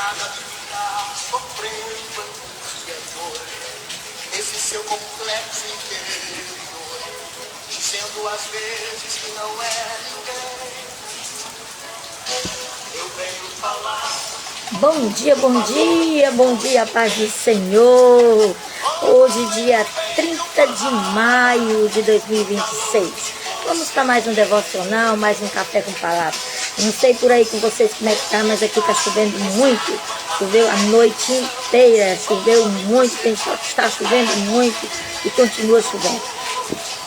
Nada de ficar sofrendo angústia e dor, esse seu complexo interior, dizendo às vezes que não é ninguém. Eu venho falar. Bom dia, bom dia, bom dia, paz do Senhor. Hoje, dia 30 de maio de 2026. Vamos para mais um devocional, mais um café com palavra. Não sei por aí com vocês como é que tá, mas aqui tá chovendo muito. Choveu a noite inteira, choveu muito, está chovendo muito e continua chovendo.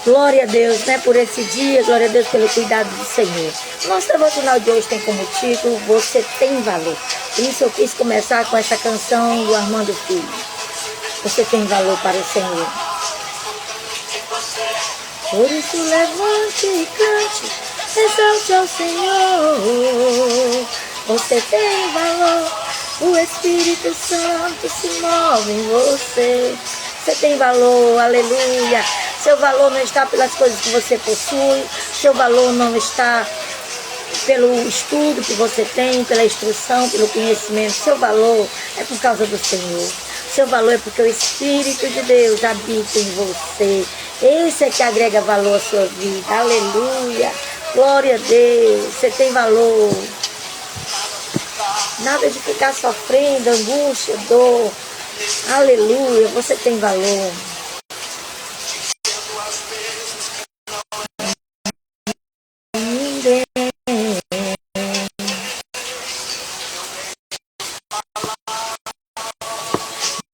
Glória a Deus, né, por esse dia, glória a Deus pelo cuidado do Senhor. Nosso devocional de hoje tem como título Você Tem Valor. Por isso eu quis começar com essa canção do Armando Filho. Você tem valor para o Senhor. Por isso levante e cante, exalte ao Senhor. Você tem valor, o Espírito Santo se move em você. Você tem valor, aleluia. Seu valor não está pelas coisas que você possui, seu valor não está pelo estudo que você tem, pela instrução, pelo conhecimento. Seu valor é por causa do Senhor. Seu valor é porque o Espírito de Deus habita em você. Esse é que agrega valor à sua vida. Aleluia. Glória a Deus. Você tem valor. Nada de ficar sofrendo, angústia, dor. Aleluia. Você tem valor.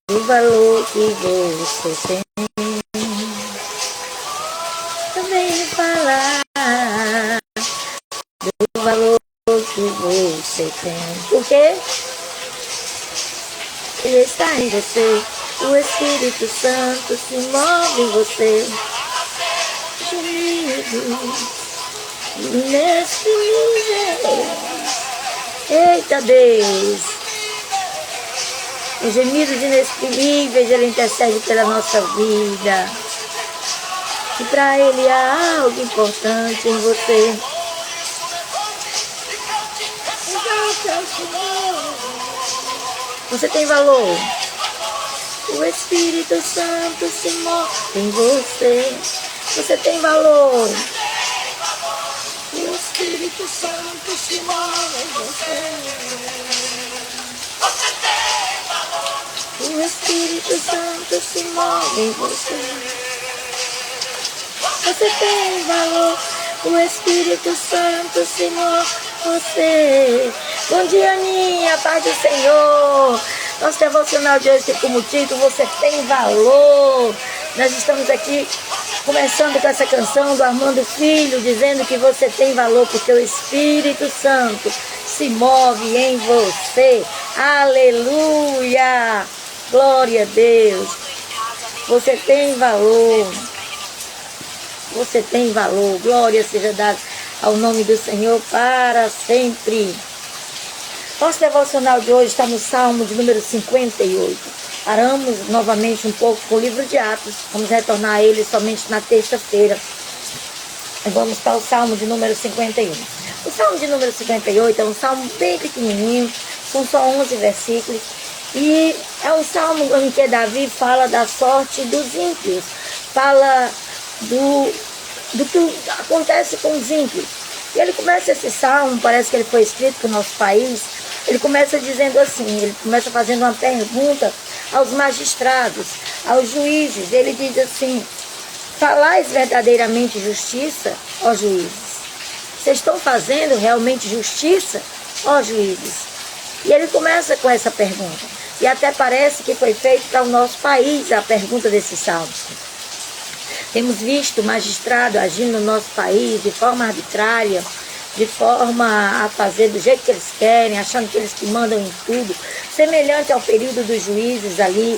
O valor que você tem. Também falar do valor que você tem. Por quê? Ele está em você. O Espírito Santo se move em você. Gemidos inexprimíveis. Eita Deus! Os gemidos inexprimíveis, Ele intercede pela nossa vida. E para Ele há algo importante em você. Você tem valor. O Espírito Santo se move em você. Você tem valor. O Espírito Santo se move em você. O Espírito Santo se move em você. Você tem valor. O Espírito Santo se move em você. Bom dia, Aninha, paz do Senhor. Nosso devocional de hoje tem como título Você Tem Valor. Nós estamos aqui começando com essa canção do Armando Filho, dizendo que você tem valor porque o Espírito Santo se move em você. Aleluia! Glória a Deus. Você tem valor. Você tem valor. Glória seja dada ao nome do Senhor para sempre. Nosso devocional de hoje está no Salmo de número 58. Paramos novamente um pouco com o livro de Atos. Vamos retornar a ele somente na terça-feira. E vamos para o Salmo de número 51. O Salmo de número 58 é um salmo bem pequenininho. São só 11 versículos. E é um salmo em que Davi fala da sorte dos ímpios, fala do que acontece com os ímpios. E ele começa esse salmo, parece que ele foi escrito para o nosso país, ele começa dizendo assim, ele começa fazendo uma pergunta aos magistrados, aos juízes. Ele diz assim: falais verdadeiramente justiça, ó juízes? Vocês estão fazendo realmente justiça, ó juízes? E ele começa com essa pergunta. E até parece que foi feito para o nosso país a pergunta desse salmo. Temos visto magistrado agindo no nosso país de forma arbitrária, de forma a fazer do jeito que eles querem, achando que eles que mandam em tudo, semelhante ao período dos juízes ali,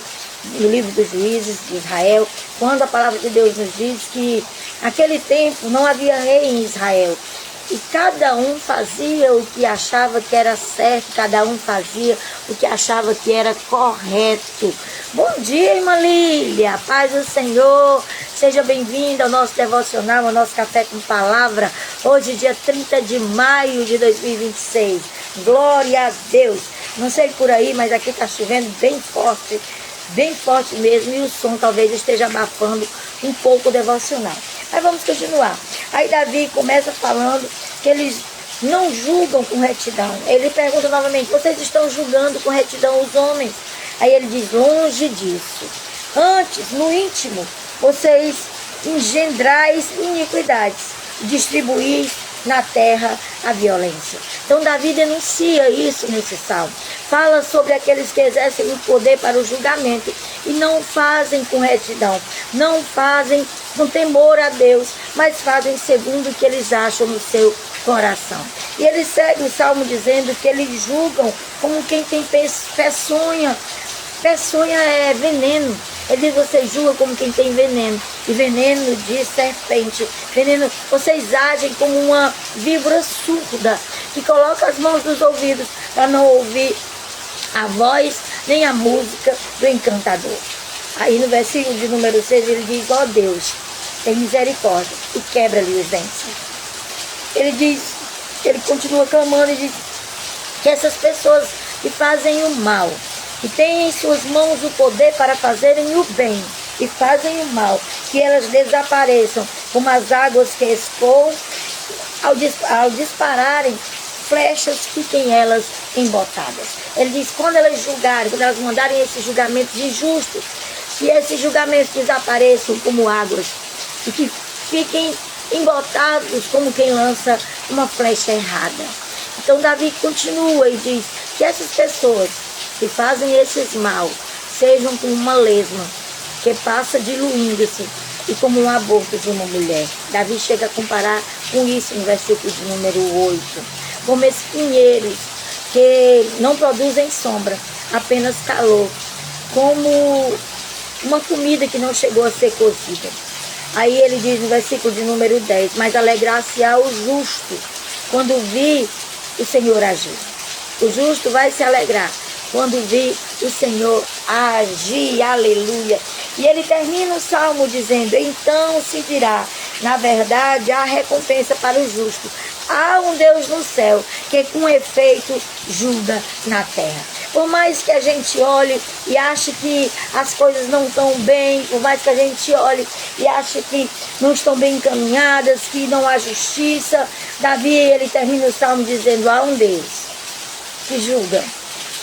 no livro dos juízes de Israel, quando a palavra de Deus nos diz que naquele tempo não havia rei em Israel. E cada um fazia o que achava que era certo, cada um fazia o que achava que era correto. Bom dia, irmã Lília, paz do Senhor, seja bem-vinda ao nosso devocional, ao nosso café com palavra, hoje dia 30 de maio de 2026, glória a Deus. Não sei por aí, mas aqui está chovendo bem forte mesmo, e o som talvez esteja abafando um pouco o devocional. Mas vamos continuar. Aí Davi começa falando que eles não julgam com retidão. Ele pergunta novamente: vocês estão julgando com retidão os homens? Aí ele diz: longe disso. Antes, no íntimo, vocês engendrais iniquidades, distribuís na terra a violência. Então Davi denuncia isso nesse salmo. Fala sobre aqueles que exercem o poder para o julgamento e não fazem com retidão, não fazem com temor a Deus, mas fazem segundo o que eles acham no seu coração. E ele segue o salmo dizendo que eles julgam como quem tem peçonha. Peçonha é veneno. Ele diz: vocês julgam como quem tem veneno, e veneno de serpente. Veneno, vocês agem como uma víbora surda, que coloca as mãos nos ouvidos para não ouvir a voz nem a música do encantador. Aí no versículo de número 6 ele diz: ó Deus, tem misericórdia e quebra-lhe os dentes. Ele continua clamando e diz que essas pessoas que fazem o mal, que têm em suas mãos o poder para fazerem o bem e fazem o mal, que elas desapareçam como as águas que escoam, ao dispararem flechas, fiquem elas embotadas. Ele diz: quando elas julgarem, quando elas mandarem esses julgamentos injustos, que esses julgamentos desapareçam como águas e que fiquem embotados como quem lança uma flecha errada. Então Davi continua e diz que essas pessoas que fazem esses mal sejam como uma lesma que passa diluindo-se e como um aborto de uma mulher. Davi chega a comparar com isso no versículo de número 8. Como espinheiros que não produzem sombra, apenas calor. Como uma comida que não chegou a ser cozida. Aí ele diz no versículo de número 10: mas alegrar-se-á o justo quando vir o Senhor agir. O justo vai se alegrar quando vir o Senhor agir, aleluia. E ele termina o salmo dizendo: então se dirá, na verdade há recompensa para o justo. Há um Deus no céu que com efeito julga na terra. Por mais que a gente olhe e ache que as coisas não estão bem, por mais que a gente olhe e ache que não estão bem encaminhadas, que não há justiça, Davi, ele termina o salmo dizendo: há um Deus que julga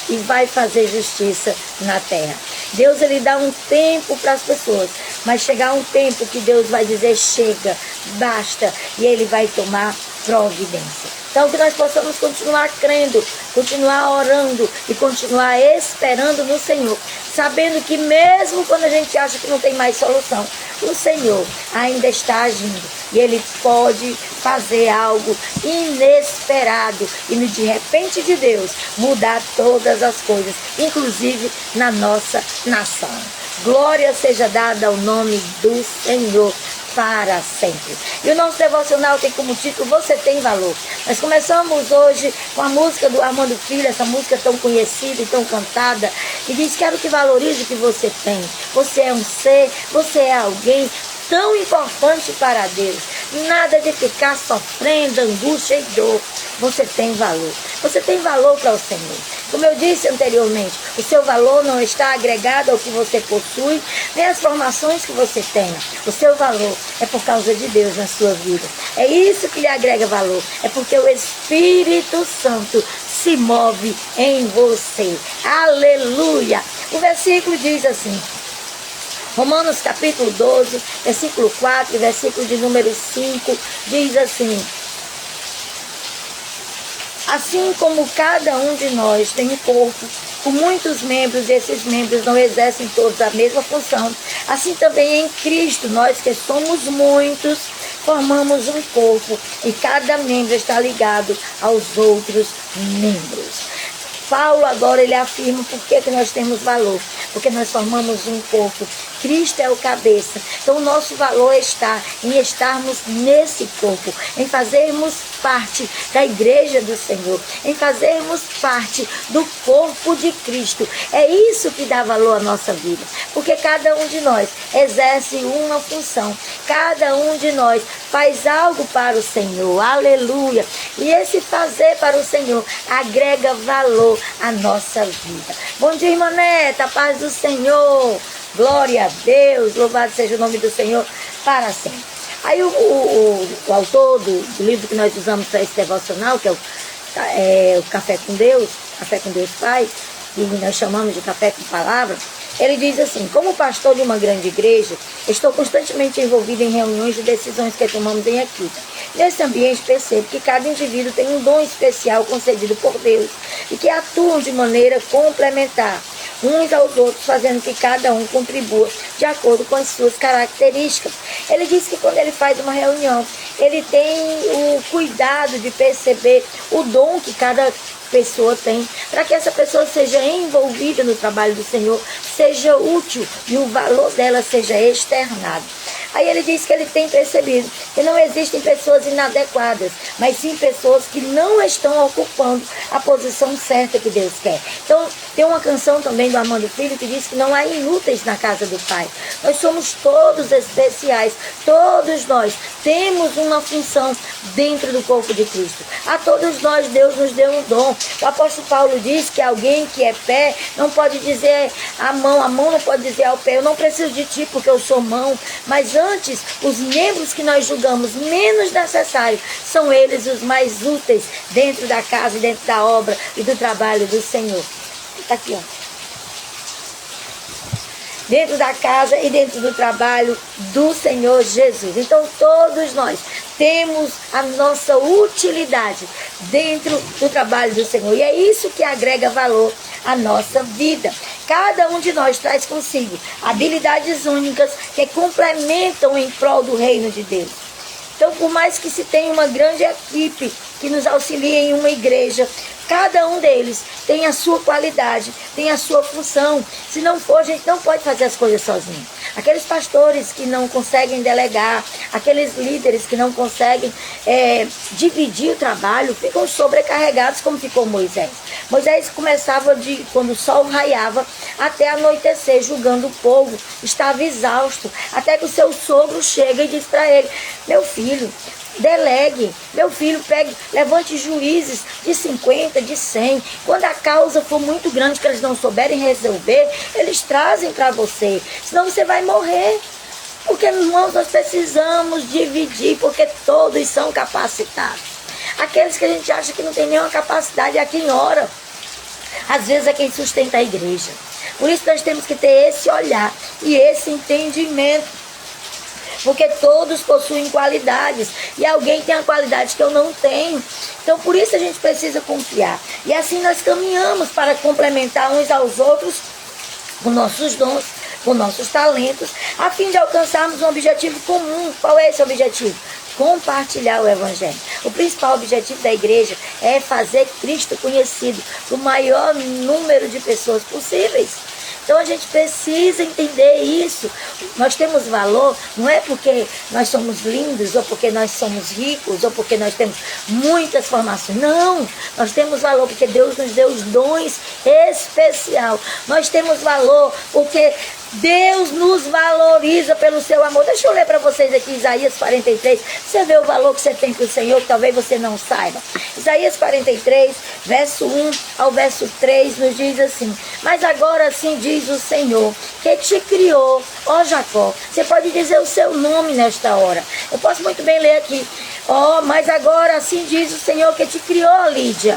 e vai fazer justiça na terra. Deus, ele dá um tempo para as pessoas, mas chegar um tempo que Deus vai dizer: chega, basta, e ele vai tomar providência. Então que nós possamos continuar crendo, continuar orando e continuar esperando no Senhor, sabendo que mesmo quando a gente acha que não tem mais solução, o Senhor ainda está agindo e Ele pode fazer algo inesperado e no de repente de Deus mudar todas as coisas, inclusive na nossa nação. Glória seja dada ao nome do Senhor para sempre. E o nosso devocional tem como título: Você Tem Valor. Nós começamos hoje com a música do Armando Filho, essa música tão conhecida e tão cantada, e diz: quero que valorize o que você tem. Você é um ser, você é alguém tão importante para Deus. Nada de ficar sofrendo angústia e dor. Você tem valor. Você tem valor para o Senhor. Como eu disse anteriormente, o seu valor não está agregado ao que você possui, nem às formações que você tenha. O seu valor é por causa de Deus na sua vida. É isso que lhe agrega valor. É porque o Espírito Santo se move em você. Aleluia! O versículo diz assim, Romanos capítulo 12, versículo 4 e versículo de número 5, diz assim: assim como cada um de nós tem um corpo com muitos membros, e esses membros não exercem todos a mesma função, assim também em Cristo, nós que somos muitos, formamos um corpo e cada membro está ligado aos outros membros. Paulo agora ele afirma por que nós temos valor, porque nós formamos um corpo, Cristo é o cabeça, então o nosso valor está em estarmos nesse corpo, em fazermos parte da igreja do Senhor, em fazermos parte do corpo de Cristo. É isso que dá valor à nossa vida, porque cada um de nós exerce uma função, cada um de nós faz algo para o Senhor, aleluia, e esse fazer para o Senhor agrega valor à nossa vida. Bom dia, irmã Neta, paz do Senhor, glória a Deus, louvado seja o nome do Senhor para sempre. Aí o autor do livro que nós usamos para esse devocional, que é o Café com Deus Pai, que nós chamamos de Café com Palavra, ele diz assim: como pastor de uma grande igreja, estou constantemente envolvido em reuniões de decisões que tomamos em equipe. Nesse ambiente percebo que cada indivíduo tem um dom especial concedido por Deus e que atuam de maneira complementar uns aos outros, fazendo que cada um contribua de acordo com as suas características. Ele diz que quando ele faz uma reunião, ele tem o cuidado de perceber o dom que cada pessoa tem, para que essa pessoa seja envolvida no trabalho do Senhor, seja útil e o valor dela seja externado. Aí ele diz que ele tem percebido que não existem pessoas inadequadas, mas sim pessoas que não estão ocupando a posição certa que Deus quer. Então, tem uma canção também do Armando Filho que diz que não há inúteis na casa do Pai. Nós somos todos especiais, todos nós temos uma função dentro do corpo de Cristo. A todos nós Deus nos deu um dom. O apóstolo Paulo diz que alguém que é pé não pode dizer a mão não pode dizer ao pé: eu não preciso de ti porque eu sou mão. Mas antes, os membros que nós julgamos menos necessários são eles os mais úteis dentro da casa, dentro da obra e do trabalho do Senhor. Está aqui, ó. Dentro da casa e dentro do trabalho do Senhor Jesus. Então todos nós temos a nossa utilidade dentro do trabalho do Senhor. E é isso que agrega valor à nossa vida. Cada um de nós traz consigo habilidades únicas que complementam em prol do reino de Deus. Então, por mais que se tenha uma grande equipe que nos auxilia em uma igreja, cada um deles tem a sua qualidade, tem a sua função. Se não for, a gente não pode fazer as coisas sozinho. Aqueles pastores que não conseguem delegar, aqueles líderes que não conseguem dividir o trabalho, ficam sobrecarregados, como ficou Moisés. Moisés começava quando o sol raiava até anoitecer, julgando o povo, estava exausto, até que o seu sogro chega e diz para ele: meu filho, delegue, meu filho, levante juízes de 50, de 100. Quando a causa for muito grande que eles não souberem resolver, eles trazem para você, senão você vai morrer. Porque, irmãos, nós precisamos dividir, porque todos são capacitados. Aqueles que a gente acha que não tem nenhuma capacidade é quem ora. Às vezes é quem sustenta a igreja. Por isso nós temos que ter esse olhar e esse entendimento. Porque todos possuem qualidades. E alguém tem a qualidade que eu não tenho. Então por isso a gente precisa confiar. E assim nós caminhamos para complementar uns aos outros com nossos dons, com nossos talentos, a fim de alcançarmos um objetivo comum. Qual é esse objetivo? Compartilhar o Evangelho. O principal objetivo da igreja é fazer Cristo conhecido para o maior número de pessoas possíveis. Então a gente precisa entender isso. Nós temos valor, não é porque nós somos lindos, ou porque nós somos ricos, ou porque nós temos muitas formações. Não, nós temos valor porque Deus nos deu os dons especiais. Nós temos valor porque Deus nos valoriza pelo seu amor. Deixa eu ler para vocês aqui Isaías 43. Você vê o valor que você tem para o Senhor, que talvez você não saiba. Isaías 43, verso 1 ao verso 3, nos diz assim: mas agora assim diz o Senhor, que te criou, ó Jacó. Você pode dizer o seu nome nesta hora. Eu posso muito bem ler aqui. Mas agora assim diz o Senhor, que te criou, Lídia,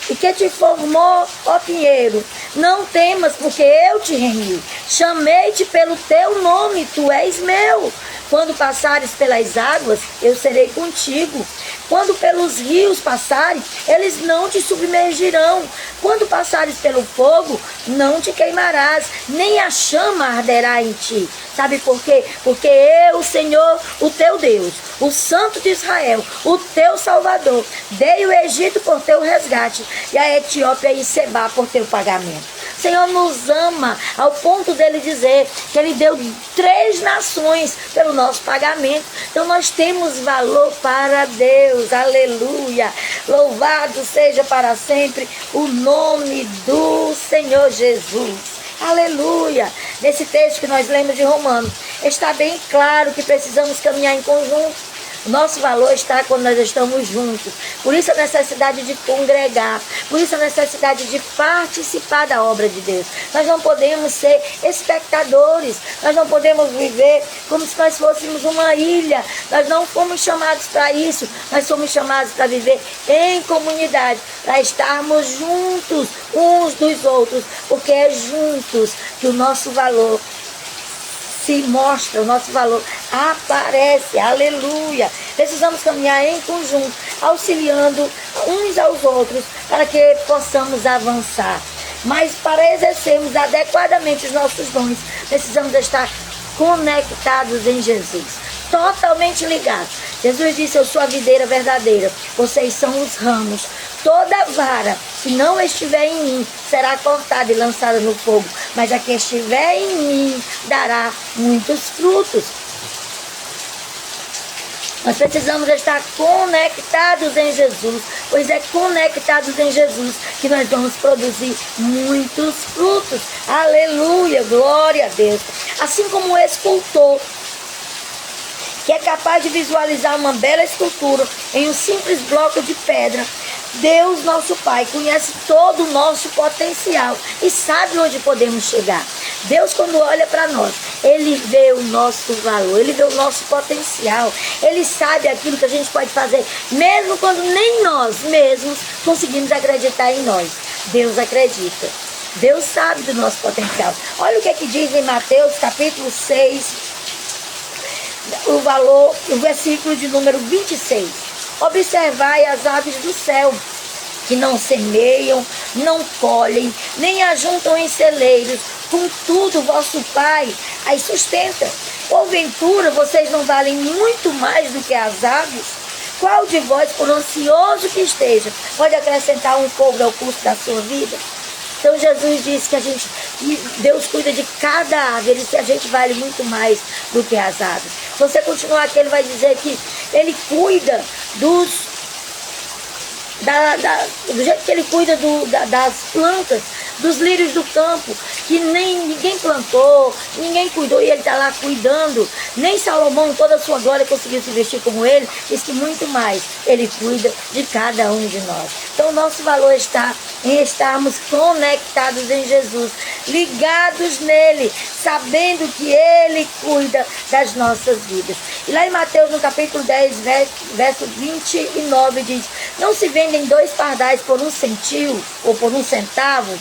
e que te formou, ó Pinheiro. Não temas, porque eu te remi. Chamei-te pelo teu nome, tu és meu. Quando passares pelas águas, eu serei contigo. Quando pelos rios passarem, eles não te submergirão. Quando passares pelo fogo, não te queimarás, nem a chama arderá em ti. Sabe por quê? Porque eu, Senhor, o teu Deus, o Santo de Israel, o teu Salvador, dei o Egito por teu resgate, e a Etiópia e Sebá por teu pagamento. O Senhor nos ama ao ponto dele dizer que ele deu 3 nações pelo nosso pagamento. Então nós temos valor para Deus. Aleluia. Louvado seja para sempre o nome do Senhor Jesus. Aleluia. Nesse texto que nós lemos de Romanos, está bem claro que precisamos caminhar em conjunto. O nosso valor está quando nós estamos juntos. Por isso a necessidade de congregar. Por isso a necessidade de participar da obra de Deus. Nós não podemos ser espectadores. Nós não podemos viver como se nós fôssemos uma ilha. Nós não fomos chamados para isso. Nós somos chamados para viver em comunidade. Para estarmos juntos uns dos outros. Porque é juntos que o nosso valor se mostra, o nosso valor aparece, aleluia. Precisamos caminhar em conjunto, auxiliando uns aos outros, para que possamos avançar. Mas para exercermos adequadamente os nossos dons, precisamos estar conectados em Jesus, totalmente ligados. Jesus disse: eu sou a videira verdadeira, vocês são os ramos. Toda vara que não estiver em mim será cortada e lançada no fogo, mas a que estiver em mim dará muitos frutos. Nós precisamos estar conectados em Jesus, pois é conectados em Jesus que nós vamos produzir muitos frutos. Aleluia, glória a Deus. Assim como o escultor, que é capaz de visualizar uma bela escultura em um simples bloco de pedra, Deus, nosso Pai, conhece todo o nosso potencial e sabe onde podemos chegar. Deus, quando olha para nós, Ele vê o nosso valor, Ele vê o nosso potencial. Ele sabe aquilo que a gente pode fazer, mesmo quando nem nós mesmos conseguimos acreditar em nós. Deus acredita. Deus sabe do nosso potencial. Olha o que diz em Mateus, capítulo 6, o versículo de número 26. Observai as aves do céu, que não semeiam, não colhem, nem ajuntam em celeiros, contudo vosso Pai as sustenta. Porventura vocês não valem muito mais do que as aves? Qual de vós, por ansioso que esteja, pode acrescentar um couro ao curso da sua vida? Então Jesus disse que Deus cuida de cada ave, Ele disse que a gente vale muito mais do que as aves. Se você continuar aqui, Ele vai dizer que Ele cuida do jeito que Ele cuida das plantas, dos lírios do campo, que ninguém plantou, ninguém cuidou, e Ele está lá cuidando. Nem Salomão, em toda a sua glória, conseguiu se vestir como Ele. Diz que muito mais Ele cuida de cada um de nós. Então o nosso valor está em estarmos conectados em Jesus, ligados nele, sabendo que Ele cuida das nossas vidas. E lá em Mateus, no capítulo 10, verso 29, diz: não se vendem 2 pardais por 1 centil ou por 1 centavo,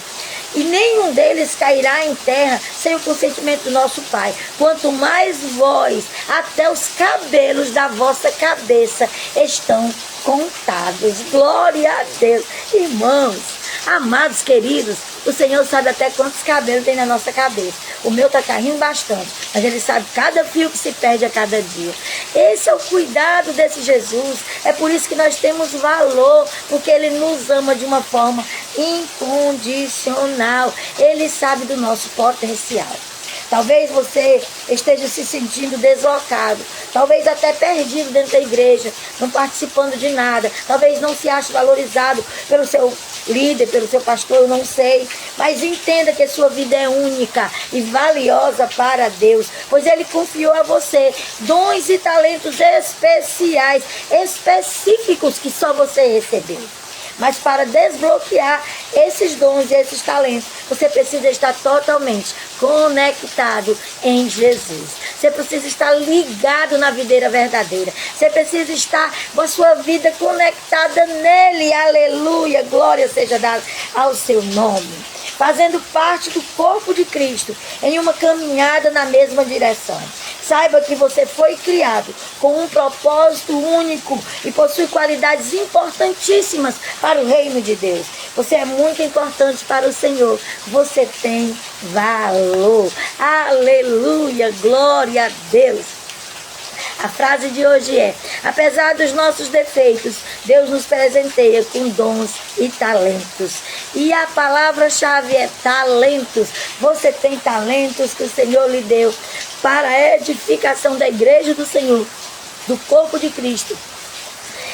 e nenhum deles cairá em terra sem o consentimento do nosso Pai. Quanto mais vós, até os cabelos da vossa cabeça estão contados. Glória a Deus. Irmãos, amados, queridos, o Senhor sabe até quantos cabelos tem na nossa cabeça. O meu está caindo bastante, mas Ele sabe cada fio que se perde a cada dia. Esse é o cuidado desse Jesus. É por isso que nós temos valor, porque Ele nos ama de uma forma incondicional. Ele sabe do nosso potencial. Talvez você esteja se sentindo deslocado, talvez até perdido dentro da igreja, não participando de nada, talvez não se ache valorizado pelo seu líder, pelo seu pastor, eu não sei, mas entenda que a sua vida é única e valiosa para Deus, pois Ele confiou a você dons e talentos especiais, específicos que só você recebeu. Mas para desbloquear esses dons e esses talentos, você precisa estar totalmente conectado em Jesus. Você precisa estar ligado na videira verdadeira. Você precisa estar com a sua vida conectada nele. Aleluia, glória seja dada ao seu nome. Fazendo parte do corpo de Cristo, em uma caminhada na mesma direção. Saiba que você foi criado com um propósito único e possui qualidades importantíssimas para o reino de Deus. Você é muito importante para o Senhor. Você tem valor. Aleluia, glória a Deus. A frase de hoje é: apesar dos nossos defeitos, Deus nos presenteia com dons e talentos. E a palavra-chave é talentos. Você tem talentos que o Senhor lhe deu para a edificação da igreja do Senhor, do corpo de Cristo,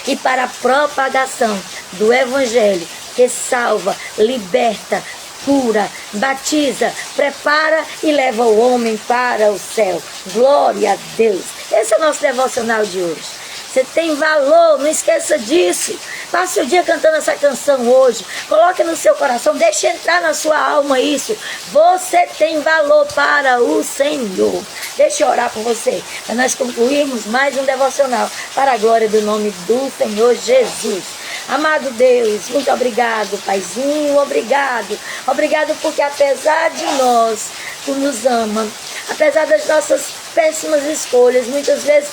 e para a propagação do Evangelho, que salva, liberta, cura, batiza, prepara e leva o homem para o céu. Glória a Deus. Esse é o nosso devocional de hoje. Você tem valor, não esqueça disso. Passe o dia cantando essa canção hoje. Coloque no seu coração, deixe entrar na sua alma isso. Você tem valor para o Senhor. Deixa eu orar por você, para nós concluirmos mais um devocional para a glória do nome do Senhor Jesus. Amado Deus, muito obrigado, Paizinho, obrigado. Obrigado porque apesar de nós, Tu nos ama. Apesar das nossas péssimas escolhas, muitas vezes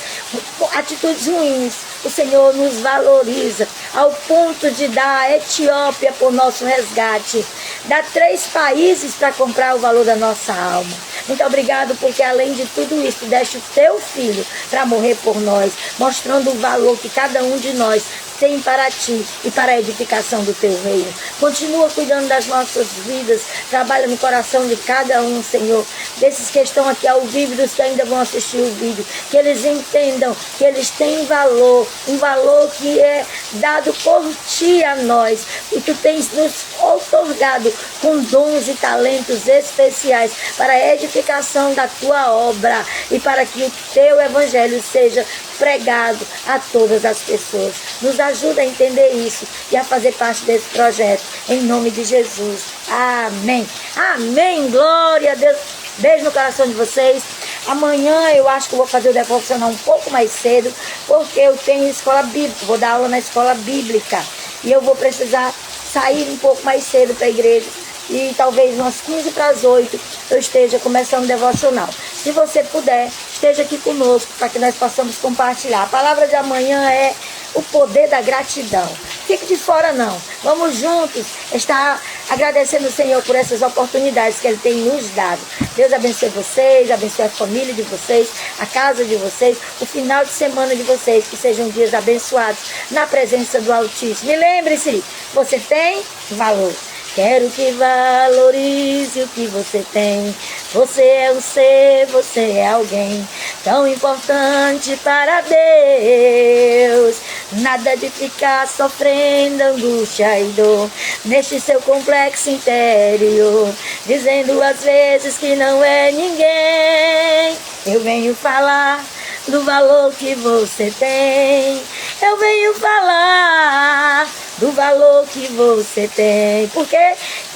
atitudes ruins, o Senhor nos valoriza ao ponto de dar a Etiópia por nosso resgate. Dá 3 países para comprar o valor da nossa alma. Muito obrigado porque além de tudo isso, deste o Teu Filho para morrer por nós, mostrando o valor que cada um de nós tem para Ti e para a edificação do Teu reino. Continua cuidando das nossas vidas, trabalha no coração de cada um, Senhor, desses que estão aqui ao vivo, dos que ainda vão assistir o vídeo, que eles entendam que eles têm valor, um valor que é dado por Ti a nós, e Tu tens nos outorgado com dons e talentos especiais para a edificação da Tua obra e para que o Teu Evangelho seja pregado a todas as pessoas. Nos ajuda a entender isso e a fazer parte desse projeto, em nome de Jesus. Amém. Amém. Glória a Deus. Beijo no coração de vocês. Amanhã eu acho que eu vou fazer o devocional um pouco mais cedo, porque eu tenho escola bíblica, vou dar aula na escola bíblica e eu vou precisar sair um pouco mais cedo para a igreja. E talvez umas 15 para as 8 eu esteja começando o devocional. Se você puder, esteja aqui conosco para que nós possamos compartilhar. A palavra de amanhã é o poder da gratidão. Fique de fora não. Vamos juntos estar agradecendo o Senhor por essas oportunidades que Ele tem nos dado. Deus abençoe vocês, abençoe a família de vocês, a casa de vocês, o final de semana de vocês, que sejam dias abençoados na presença do Altíssimo. E lembre-se, você tem valor. Quero que valorize o que você tem. Você é um ser, você é alguém tão importante para Deus. Nada de ficar sofrendo angústia e dor neste seu complexo interior, dizendo às vezes que não é ninguém. Eu venho falar do valor que você tem. Eu venho falar do valor que você tem, porque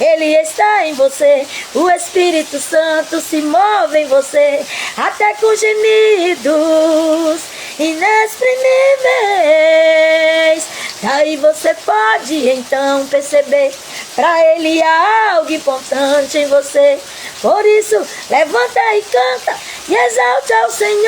Ele está em você, o Espírito Santo se move em você, até com gemidos inexprimíveis. Daí você pode então perceber, para Ele há algo importante em você. Por isso, levanta e canta e exalta ao Senhor.